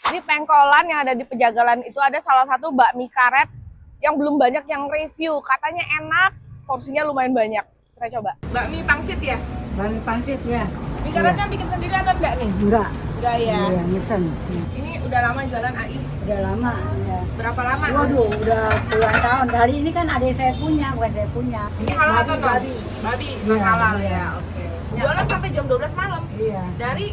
Di Pengkolan yang ada di Pejagalan itu ada salah satu bakmi karet yang belum banyak yang review. Katanya enak, porsinya lumayan banyak. Kita coba. Bakmi pangsit ya? Bakmi pangsit ya. Mie karetnya bikin sendiri atau enggak nih? Enggak. Enggak ya? Iya, mesen. Ini udah lama jualan AI? Udah lama ya. Berapa lama? Waduh, udah puluhan tahun. Dari ini kan adik saya punya, bukan saya punya. Ini halal atau non? babi. Babi, Iya, halal iya. ya. Oke. Jualan sampai jam 12 malam. Iya. Dari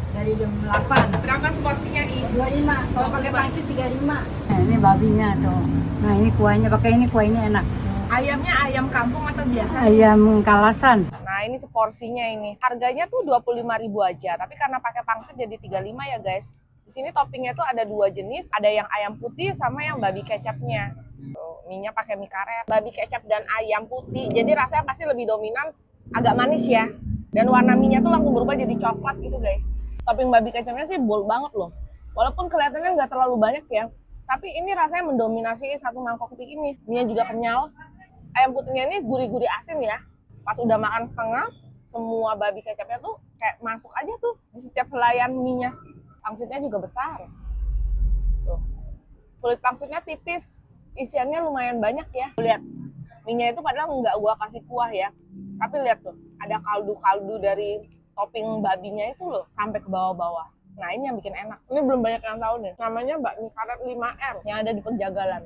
Dari jam 8. berapa seporsinya nih? 25. Kalau pakai pangsit 35. Nah, ini babinya tuh. Nah, ini kuahnya pakai ini, kuah ini enak. Ayamnya ayam kampung atau biasa? Ayam kalasan. Nah, ini seporsinya ini. Harganya tuh 25.000 aja, tapi karena pakai pangsit jadi 35 ya, guys. Di sini toppingnya tuh ada 2 jenis, ada yang ayam putih sama yang babi kecapnya. Tuh, mie-nya pakai mie karet, babi kecap dan ayam putih. Jadi rasanya pasti lebih dominan, agak manis ya. Dan warna mie-nya tuh langsung berubah jadi coklat gitu, guys. Topping babi kecapnya sih bold banget loh. Walaupun kelihatannya nggak terlalu banyak ya, tapi ini rasanya mendominasi satu mangkok mie ini. Mie-nya juga kenyal. Ayam putihnya ini gurih-gurih asin ya. Pas udah makan setengah, semua babi kecapnya tuh kayak masuk aja tuh di setiap helaian mie-nya. Pangsitnya juga besar. Tuh. Kulit pangsitnya tipis, isiannya lumayan banyak ya. Lihat, mie-nya itu padahal nggak gua kasih kuah ya. Tapi lihat tuh, ada kaldu-kaldu dari topping babinya itu loh, sampai ke bawah-bawah. Nah, ini yang bikin enak. Ini belum banyak yang tahu nih. Namanya bakmi karet 5R yang ada di Penjagalan.